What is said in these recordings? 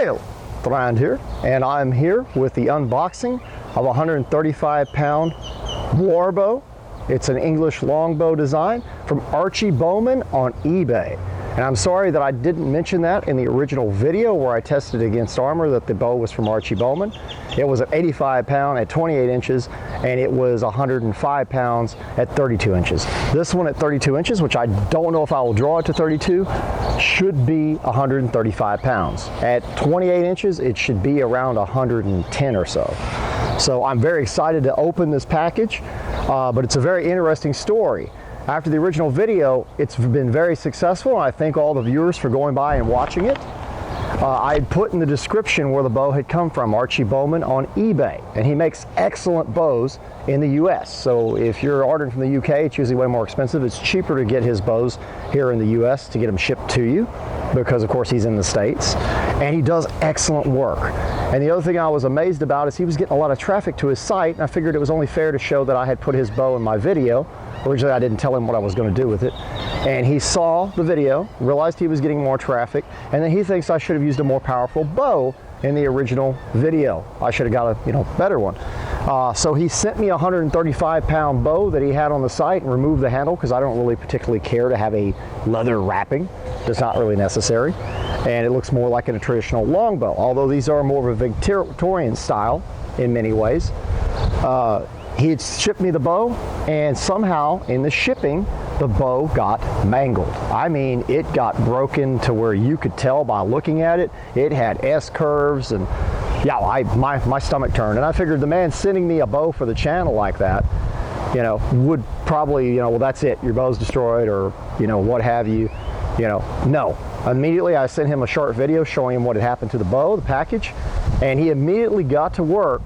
Well, Brian here, and I'm here with the unboxing of a 135-pound Warbow. It's an English longbow design from Archie Bowman on eBay. And I'm sorry that I didn't mention that in the original video where I tested against armor that the bow was from Archie Bowman. It was an 85-pound at 28 inches, and it was 105 pounds at 32 inches. This one at 32 inches, which I don't know if I will draw it to 32, should be 135 pounds. At 28 inches, it should be around 110 or so. So I'm very excited to open this package, but it's a very interesting story. After the original video, it's been very successful, and I thank all the viewers for going by and watching it. I had put in the description where the bow had come from, Archie Bowman on eBay, and he makes excellent bows in the US. So if you're ordering from the UK, it's usually way more expensive. It's cheaper to get his bows here in the US to get them shipped to you, because of course he's in the States, and he does excellent work. And the other thing I was amazed about is he was getting a lot of traffic to his site, and I figured it was only fair to show that I had put his bow in my video. Originally I didn't tell him what I was going to do with it, and he saw the video, realized he was getting more traffic, and then he thinks I should have used a more powerful bow in the original video. I should have got a better one. So he sent me a 135-pound bow that he had on the site and removed the handle because I don't really particularly care to have a leather wrapping. It's not really necessary, and it looks more like a traditional longbow, although these are more of a Victorian style in many ways. He had shipped me the bow, and somehow in the shipping, the bow got mangled. I mean, it got broken to where you could tell by looking at it. It had S-curves, and yeah, my stomach turned. And I figured the man sending me a bow for the channel like that, would probably, well, that's it, your bow's destroyed, or, what have you. No. Immediately I sent him a short video showing him what had happened to the bow, the package, and he immediately got to work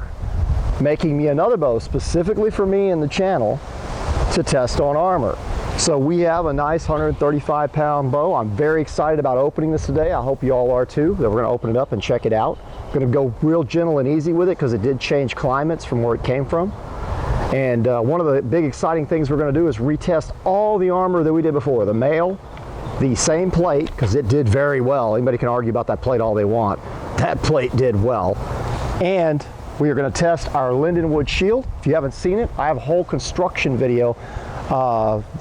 making me another bow specifically for me in the channel to test on armor. So we have a nice 135-pound bow. I'm very excited about opening this today. I hope you all are too, that we're going to open it up and check it out. I'm going to go real gentle and easy with it because it did change climates from where it came from. And one of the big exciting things we're going to do is retest all the armor that we did before. The mail, the same plate, because it did very well. Anybody can argue about that plate all they want. That plate did well. And we are going to test our lindenwood shield. If you haven't seen it, I have a whole construction video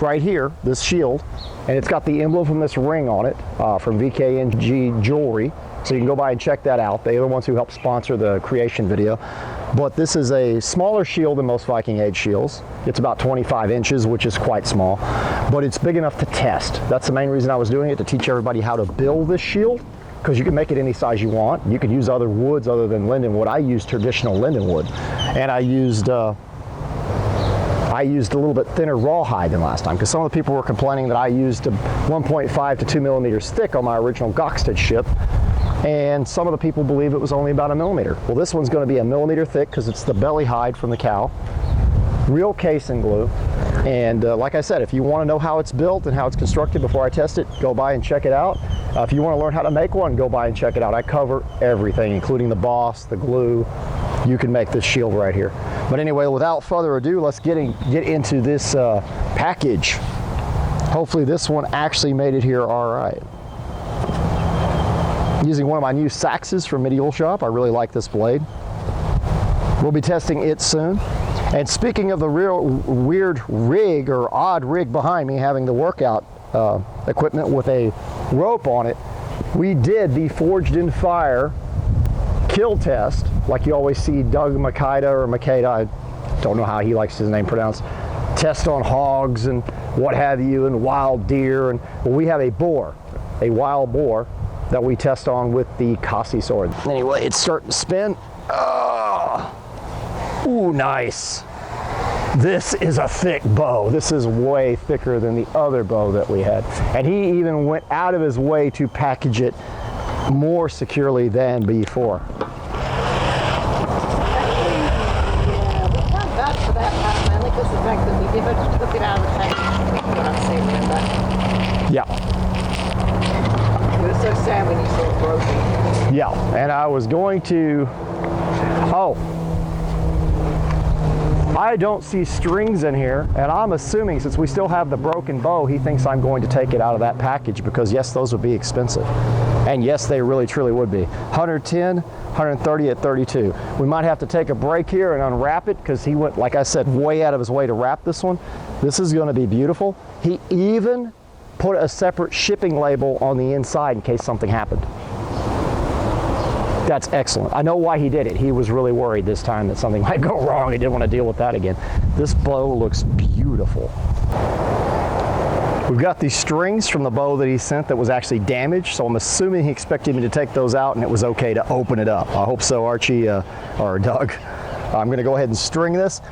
right here, this shield, and it's got the emblem from this ring on it from VKNG Jewelry, so you can go by and check that out. They are the ones who helped sponsor the creation video. But this is a smaller shield than most Viking Age shields. It's about 25 inches, which is quite small, but it's big enough to test. That's the main reason I was doing it, to teach everybody how to build this shield, because you can make it any size you want. You can use other woods other than lindenwood. I used traditional lindenwood, and I used a little bit thinner rawhide than last time, because some of the people were complaining that I used 1.5 to 2 millimeters thick on my original Gokstad ship, and some of the people believe it was only about 1 millimeter. Well, this one's going to be 1 millimeter thick because it's the belly hide from the cow, real casing glue. And like I said, if you want to know how it's built and how it's constructed before I test it, go by and check it out. If you want to learn how to make one, go by and check it out. I cover everything, including the boss, the glue. You can make this shield right here. But anyway, without further ado, let's get into this package. Hopefully this one actually made it here all right. Using one of my new Saxes from Medieval Shop. I really like this blade. We'll be testing it soon. And speaking of the real weird rig or odd rig behind me, having the workout equipment with a rope on it, we did the Forged in Fire kill test, like you always see Doug Makeda or Makeda, I don't know how he likes his name pronounced, test on hogs and what have you, and wild deer. And well, we have a boar, a wild boar, that we test on with the Kasi sword. Anyway, it's starting to spin. Ooh, nice. This is a thick bow. This is way thicker than the other bow that we had. And he even went out of his way to package it more securely than before. Yeah, but not bad for that part, mainly because the fact that we never took it out of the package. What I'm saying about that. Yeah. It was so sad when you saw it broken. Yeah, and I was going to, I don't see strings in here, and I'm assuming since we still have the broken bow, he thinks I'm going to take it out of that package because yes, those would be expensive. And yes, they really truly would be. 110, 130 at 32. We might have to take a break here and unwrap it because he went, like I said, way out of his way to wrap this one. This is going to be beautiful. He even put a separate shipping label on the inside in case something happened. That's excellent. I know why he did it. He was really worried this time that something might go wrong. He didn't want to deal with that again. This bow looks beautiful. We've got these strings from the bow that he sent that was actually damaged, so I'm assuming he expected me to take those out and it was okay to open it up. I hope so, Archie or Doug. I'm going to go ahead and string this.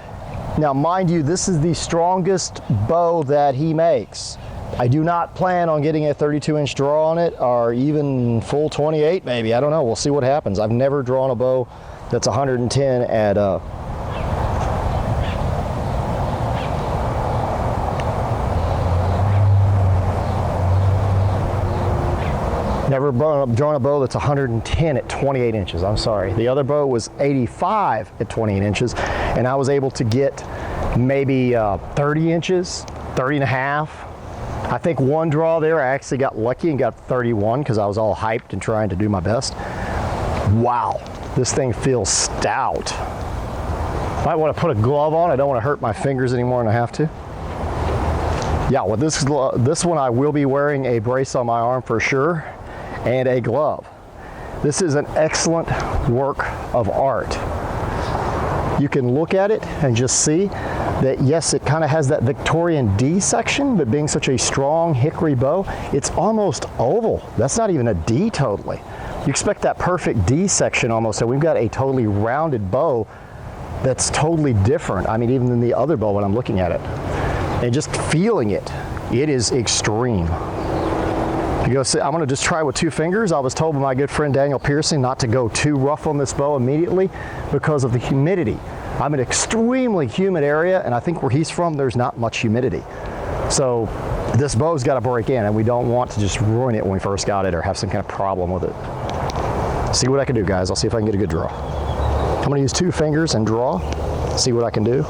Now, mind you, this is the strongest bow that he makes. I do not plan on getting a 32-inch draw on it, or even full 28 maybe. I don't know. We'll see what happens. I've never drawn a bow that's 110 at never drawn a bow that's 110 at 28 inches. I'm sorry. The other bow was 85 at 28 inches, and I was able to get maybe 30 inches, 30 and a half. I think one draw there, I actually got lucky and got 31 because I was all hyped and trying to do my best. Wow, this thing feels stout. Might want to put a glove on. I don't want to hurt my fingers any more than I have to. Yeah, with this one I will be wearing a brace on my arm for sure, and a glove. This is an excellent work of art. You can look at it and just see that yes, it kind of has that Victorian D section, but being such a strong hickory bow, it's almost oval. That's not even a D totally. You expect that perfect D section almost, and we've got a totally rounded bow that's totally different. I mean, even than the other bow when I'm looking at it. And just feeling it, it is extreme. You go see, I'm going to just try with 2 fingers. I was told by my good friend Daniel Pearson not to go too rough on this bow immediately because of the humidity. I'm in an extremely humid area, and I think where he's from, there's not much humidity. So this bow's got to break in, and we don't want to just ruin it when we first got it or have some kind of problem with it. See what I can do, guys. I'll see if I can get a good draw. I'm going to use 2 fingers and draw, see what I can do.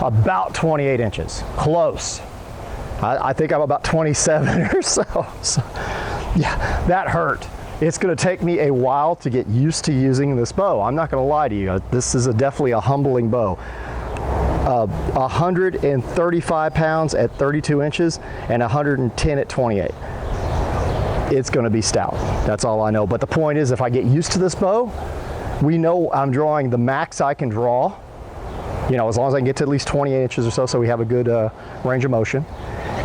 About 28 inches, close. I think I'm about 27 or so. So, yeah, that hurt. It's going to take me a while to get used to using this bow. I'm not going to lie to you. This is definitely a humbling bow. 135 pounds at 32 inches and 110 at 28. It's going to be stout. That's all I know. But the point is, if I get used to this bow, we know I'm drawing the max I can draw. You know, as long as I can get to at least 28 inches or so, so we have a good range of motion.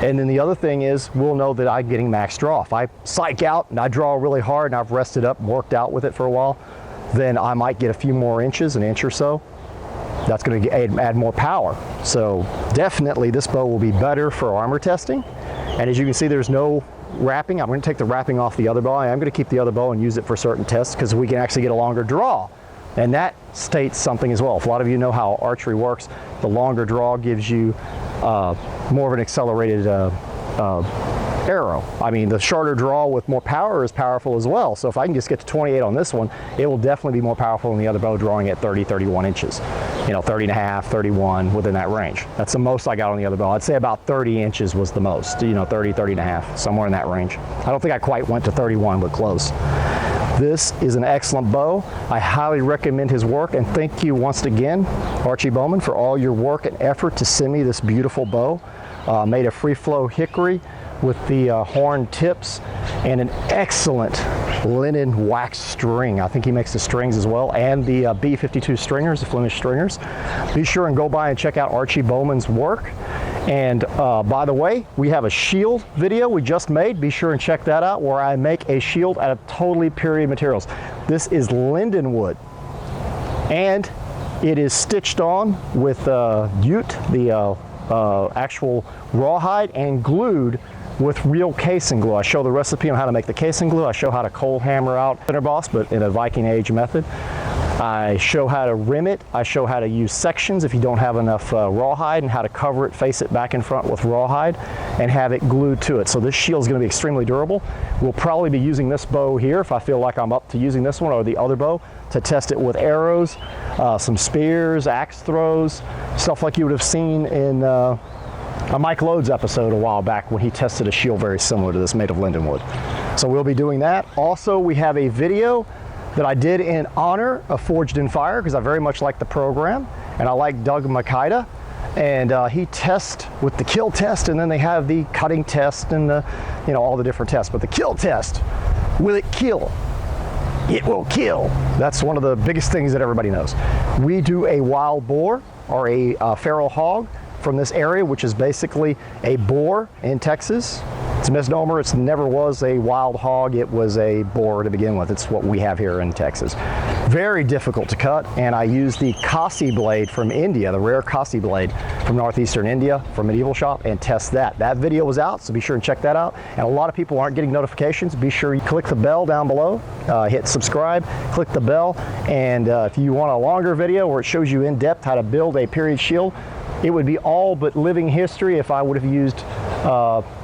And then the other thing is, we'll know that I'm getting max draw. If I psych out and I draw really hard and I've rested up and worked out with it for a while, then I might get a few more inches, an inch or so. That's going to add more power. So definitely this bow will be better for armor testing. And as you can see, there's no wrapping. I'm going to take the wrapping off the other bow. I'm going to keep the other bow and use it for certain tests because we can actually get a longer draw. And that states something as well. If a lot of you know how archery works, the longer draw gives you more of an accelerated arrow. I mean, the shorter draw with more power is powerful as well. So if I can just get to 28 on this one, it will definitely be more powerful than the other bow drawing at 30, 31 inches. You know, 30 and a half, 31, within that range. That's the most I got on the other bow. I'd say about 30 inches was the most, you know, 30, 30 and a half, somewhere in that range. I don't think I quite went to 31, but close. This is an excellent bow. I highly recommend his work, and thank you once again, Archie Bowman, for all your work and effort to send me this beautiful bow. Made of free flow hickory with the horn tips and an excellent linen wax string. I think he makes the strings as well, and the B52 stringers, the Flemish stringers. Be sure and go by and check out Archie Bowman's work. And by the way, we have a shield video we just made. Be sure and check that out, where I make a shield out of totally period materials. This is lindenwood, and it is stitched on with jute, the actual rawhide, and glued with real casing glue. I show the recipe on how to make the casing glue. I show how to cold hammer out center boss, but in a Viking Age method. I show how to rim it. I show how to use sections if you don't have enough rawhide, and how to cover it, face it back and front with rawhide, and have it glued to it. So this shield is going to be extremely durable. We'll probably be using this bow here if I feel like I'm up to using this one, or the other bow, to test it with arrows, some spears, axe throws, stuff like you would have seen in a Mike Lode's episode a while back when he tested a shield very similar to this made of lindenwood. So we'll be doing that. Also, we have a video that I did in honor of Forged in Fire, because I very much like the program, and I like Doug Makita, and he tests with the kill test, and then they have the cutting test, and the, you know, all the different tests. But the kill test, will it kill? It will kill. That's one of the biggest things that everybody knows. We do a wild boar, or a feral hog, from this area, which is basically a boar in Texas. It's a misnomer. It never was a wild hog. It was a boar to begin with. It's what we have here in Texas. Very difficult to cut, and I use the Kasi blade from India, the rare Kasi blade from northeastern India from Medieval Shop, and test that. That video was out, so be sure and check that out. And a lot of people aren't getting notifications. Be sure you click the bell down below, hit subscribe, click the bell, and if you want a longer video where it shows you in depth how to build a period shield, it would be all but living history if I would have used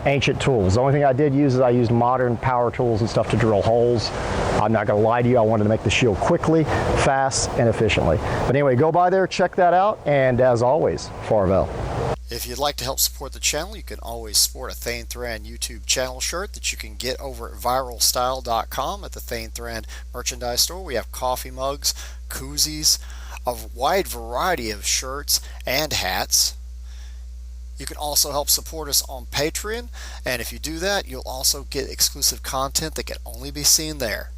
ancient tools. The only thing I did use is I used modern power tools and stuff to drill holes. I'm not going to lie to you, I wanted to make the shield quickly, fast, and efficiently. But anyway, go by there, check that out, and as always, Farvel. If you'd like to help support the channel, you can always support a Thane Thrand YouTube channel shirt that you can get over at viralstyle.com at the Thane Thrand merchandise store. We have coffee mugs, koozies, a wide variety of shirts and hats. You can also help support us on Patreon, and if you do that, you'll also get exclusive content that can only be seen there.